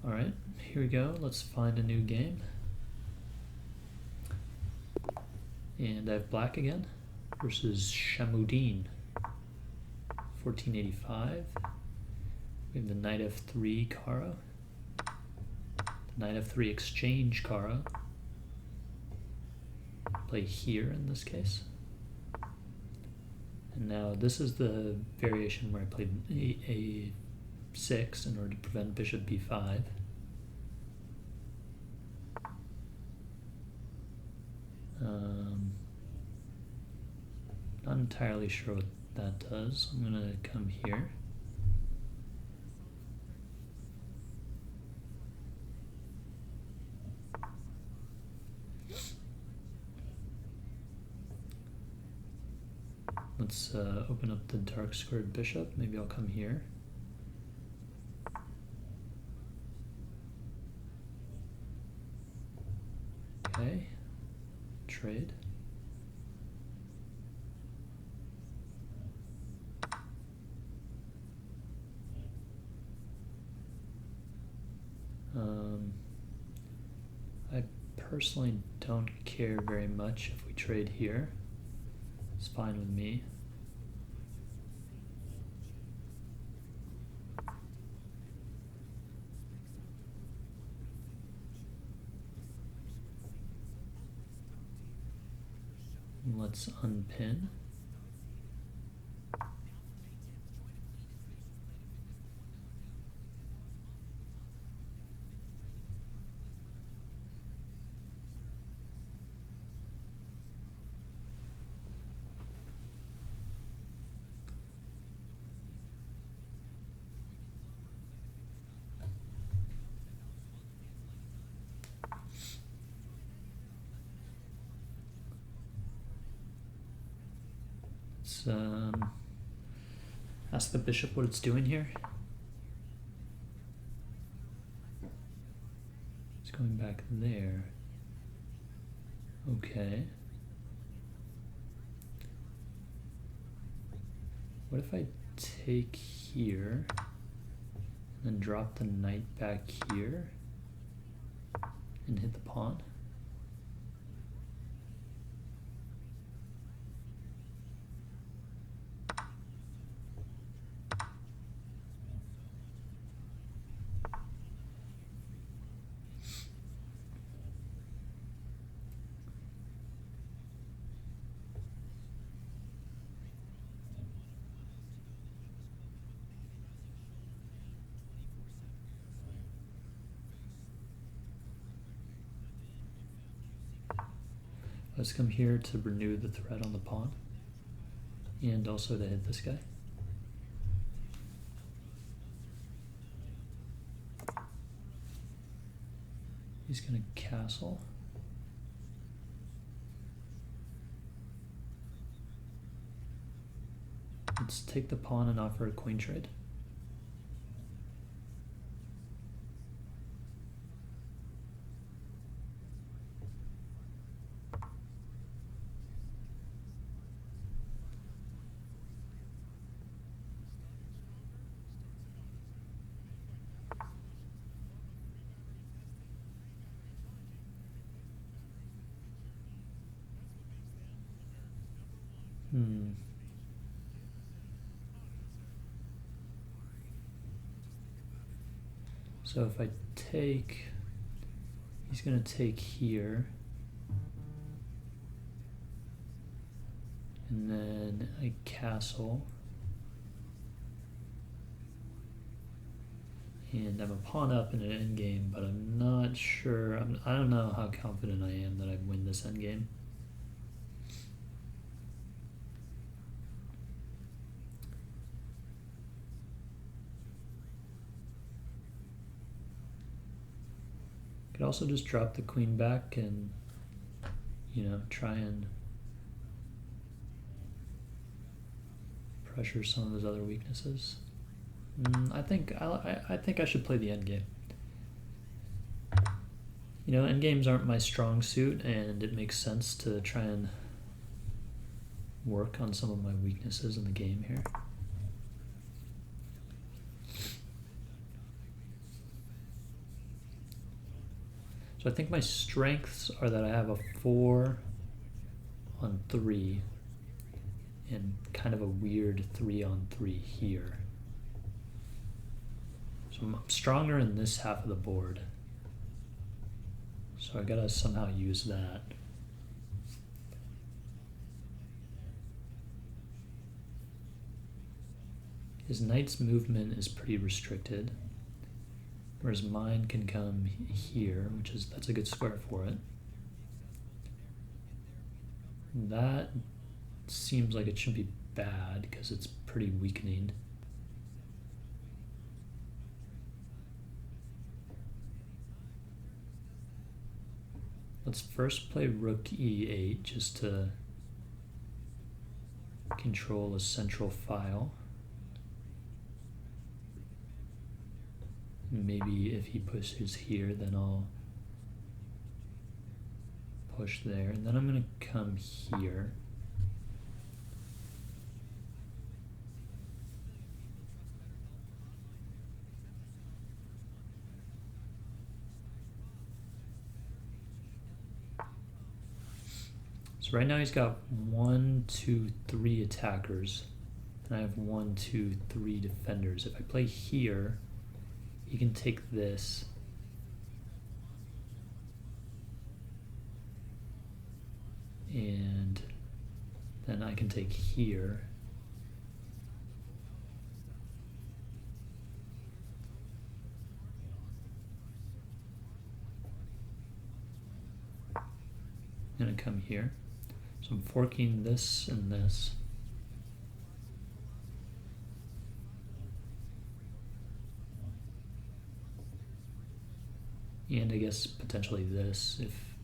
Alright, here we go. Let's find a new game. And I have black again versus Shamudeen. 1485. We have the knight f3 Kara. The knight f3 exchange Kara. Play here in this case. And now this is the variation where I played a6 in order to prevent bishop b5. Not entirely sure what that does. I'm gonna come here. Let's open up the dark squared bishop. Maybe I'll come here. Okay, trade. I personally don't care very much if we trade here. It's fine with me. Let's unpin. Ask the bishop what it's doing here. It's going back there. Okay. What if I take here and then drop the knight back here and hit the pawn? Let's come here to renew the threat on the pawn and also to hit this guy. He's going to castle. Let's take the pawn and offer a queen trade. So if I take, he's going to take here, and then I castle, and I'm a pawn up in an endgame, but I'm not sure, I don't know how confident I am that I win this endgame. Could also just drop the queen back and, you know, try and pressure some of his other weaknesses. I think I should play the endgame. You know, endgames aren't my strong suit, and it makes sense to try and work on some of my weaknesses in the game here. So I think my strengths are that I have a 4 on 3 and kind of a weird 3 on 3 here. So I'm stronger in this half of the board. So I gotta somehow use that. His knight's movement is pretty restricted, whereas mine can come here, that's a good square for it. That seems like it shouldn't be bad because it's pretty weakening. Let's first play rook e8 just to control a central file. Maybe if he pushes here, then I'll push there. And then I'm going to come here. So right now he's got 1, 2, 3 attackers, and I have 1, 2, 3 defenders. If I play here, he can take this. And then I can take here. And I come here. So I'm forking this and this. And I guess potentially this,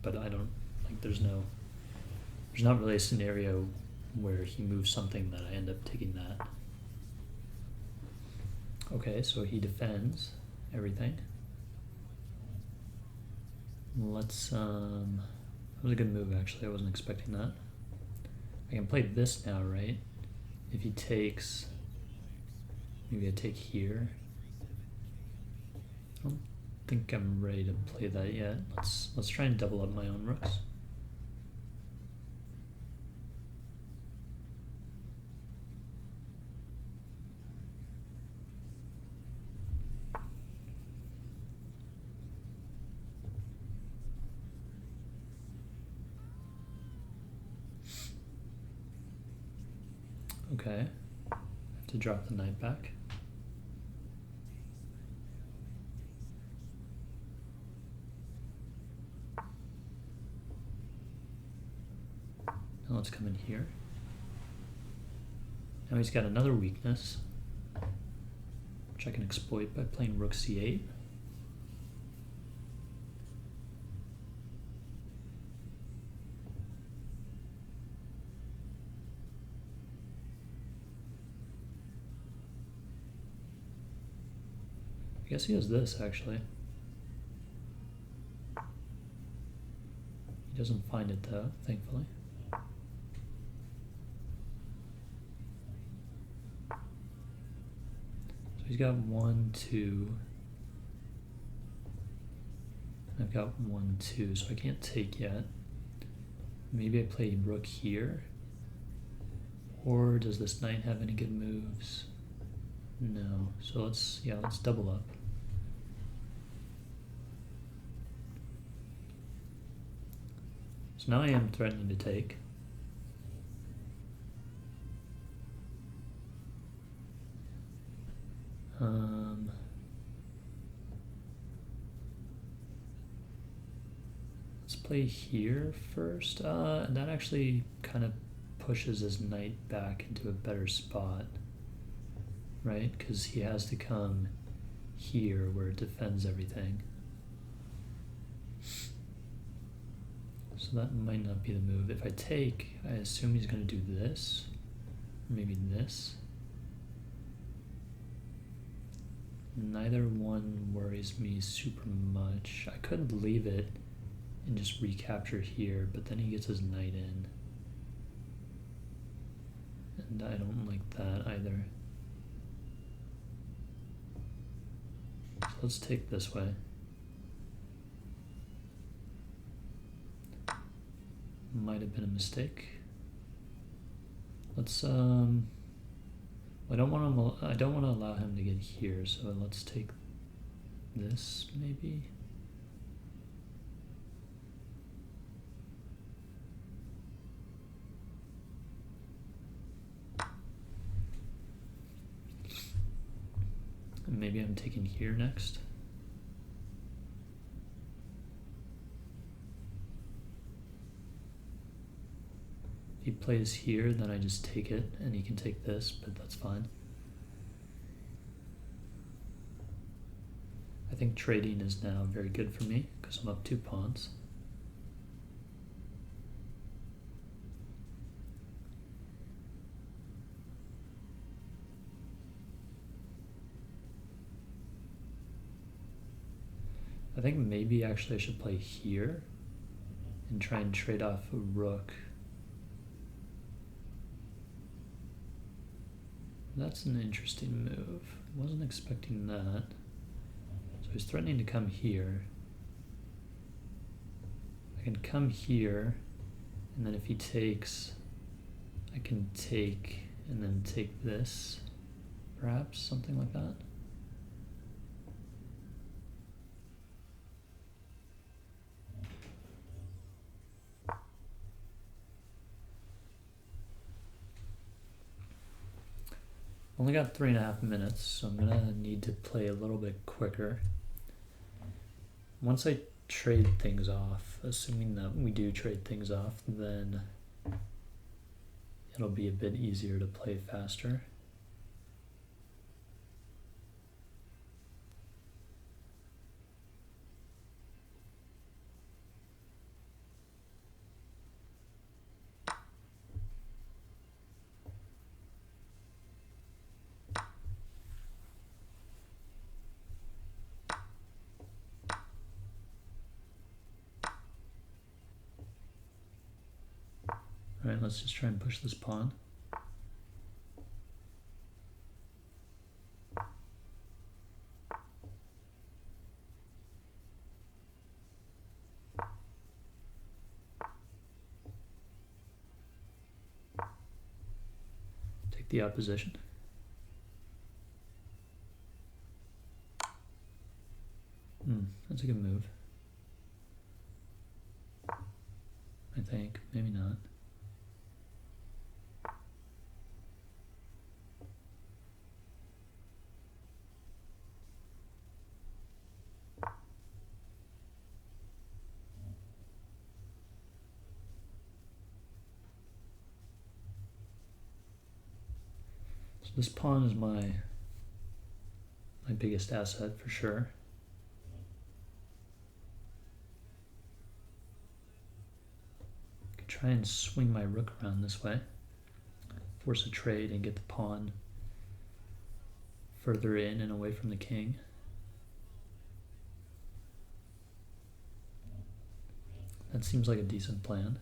but I don't, like there's not really a scenario where he moves something that I end up taking that. Okay, so he defends everything. Let's, that was a good move actually, I wasn't expecting that. I can play this now, right? If he takes, maybe I take here. I don't think I'm ready to play that yet. Let's try and double up my own rooks. Okay, I have to drop the knight back. Now let's come in here. Now he's got another weakness, which I can exploit by playing rook c8. I guess he has this, actually. He doesn't find it, though, thankfully. So he's got 1, 2. I've got 1, 2, so I can't take yet. Maybe I play rook here. Or does this knight have any good moves? No. So let's double up. So now I am threatening to take. Let's play here first. That actually kind of pushes his knight back into a better spot, right? Because he has to come here where it defends everything. So that might not be the move. If I take, I assume he's going to do this, or maybe this. Neither one worries me super much. I could leave it and just recapture here, but then he gets his knight in. And I don't like that either. So let's take this way. might have been a mistake. Let's I don't want to allow him to get here, so let's take this maybe. And maybe I'm taking here next. If he plays here, then I just take it, and he can take this, but that's fine. I think trading is now very good for me, because I'm up 2 pawns. I think maybe actually I should play here and try and trade off a rook. That's an interesting move. Wasn't expecting that. So he's threatening to come here. I can come here, and then if he takes, I can take and then take this, perhaps, something like that. Only got 3.5 minutes, so I'm gonna need to play a little bit quicker. Once I trade things off, assuming that we do trade things off, then it'll be a bit easier to play faster. All right, let's just try and push this pawn. Take the opposition. That's a good move. I think, maybe not. So this pawn is my biggest asset for sure. Could try and swing my rook around this way, force a trade and get the pawn further in and away from the king. That seems like a decent plan.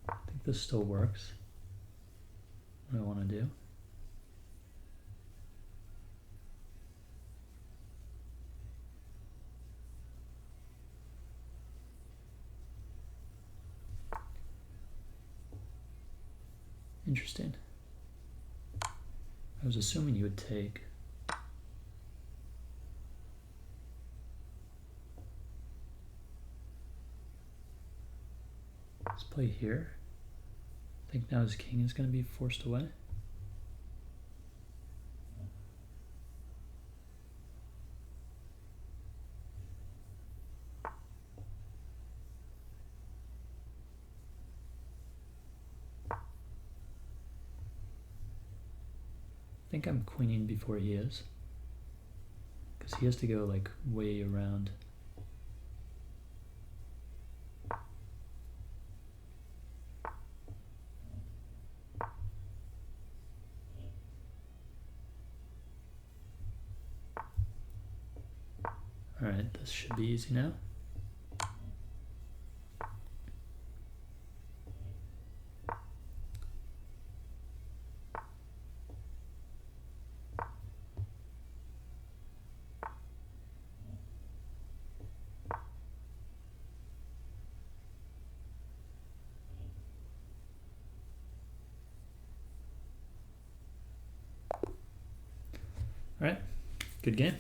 I think this still works. What I want to do. Interesting. I was assuming you would take. Let's play here. I think now his king is going to be forced away. think I'm queening before he is. Because he has to go like way around. Alright, this should be easy now. Alright, good game.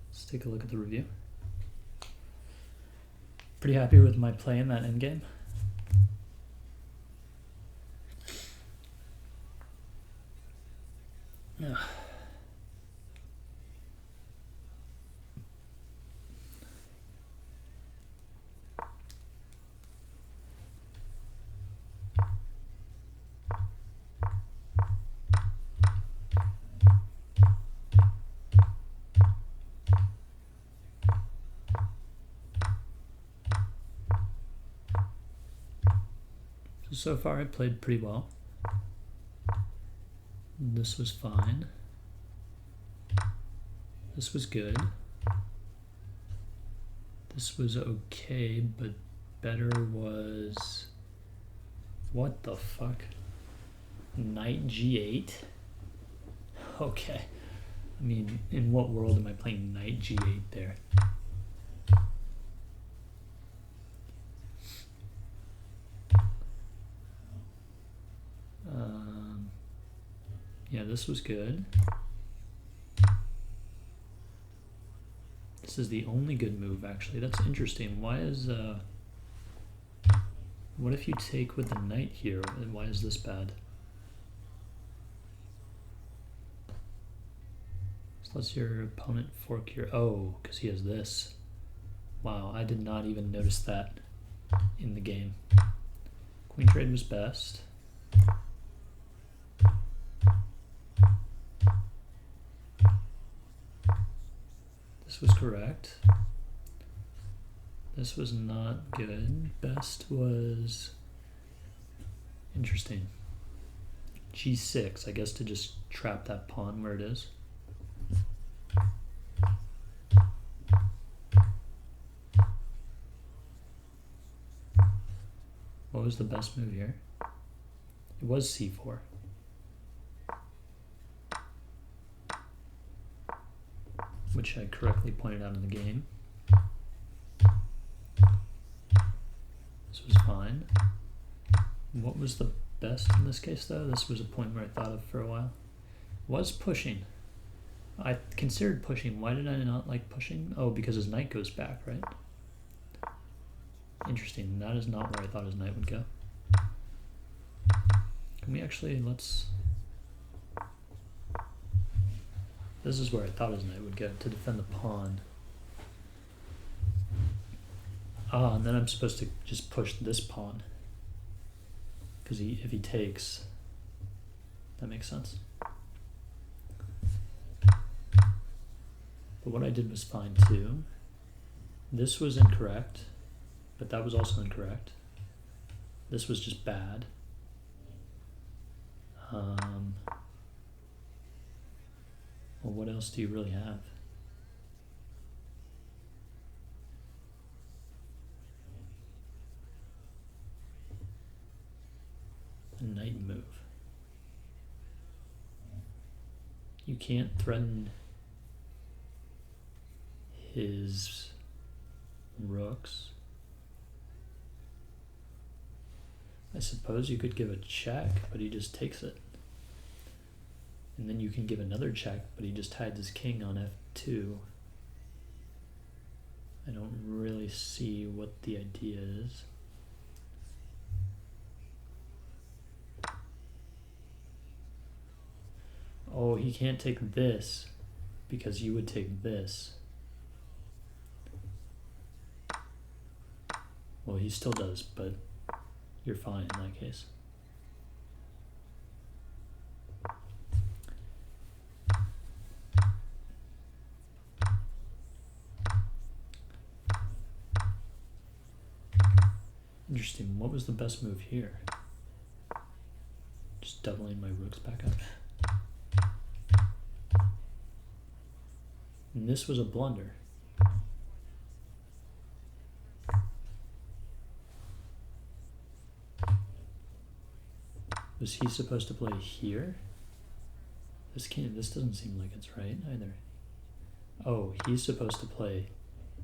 Let's take a look at the review. Pretty happy with my play in that endgame. Yeah. So far I played pretty well. This was fine. This was good. This was okay, but better was... What the fuck? Knight g8? Okay. I mean, in what world am I playing knight g8 there? Yeah, this was good. This is the only good move, actually. That's interesting. Why is, what if you take with the knight here, and why is this bad? So let's your opponent fork your, oh, because he has this. Wow, I did not even notice that in the game. Queen trade was best. This was correct. This was not good. Best was interesting. G6, I guess, to just trap that pawn where it is. What was the best move here? It was C4. Which I correctly pointed out in the game. This was fine. What was the best in this case, though? This was a point where I thought of for a while. Was pushing. I considered pushing. Why did I not like pushing? Oh, because his knight goes back, right? Interesting. That is not where I thought his knight would go. Can we actually, let's... This is where I thought his knight would go, to defend the pawn. Ah, and then I'm supposed to just push this pawn. Because if he takes, that makes sense. But what I did was fine too. This was incorrect, but that was also incorrect. This was just bad. Well, what else do you really have? A knight move. You can't threaten his rooks. I suppose you could give a check, but he just takes it. And then you can give another check, but he just hides his king on f2. I don't really see what the idea is. Oh, he can't take this because you would take this. Well, he still does, but you're fine in that case. Interesting. What was the best move here? Just doubling my rooks back up. And this was a blunder. Was he supposed to play here? This doesn't seem like it's right either. Oh, he's supposed to play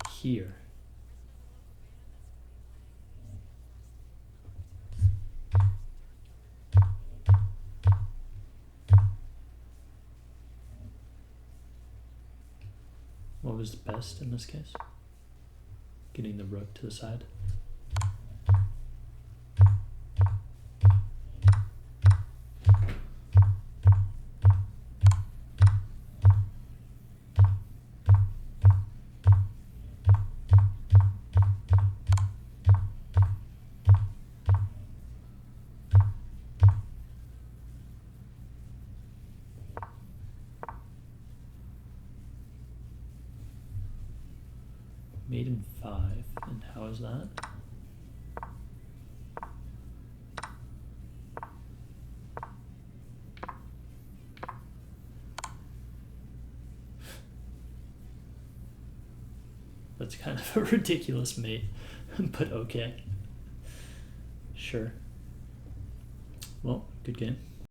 here. What was best in this case? Getting the rook to the side. Mate in 5, and how is that? That's kind of a ridiculous mate, but okay. Sure. Well, good game.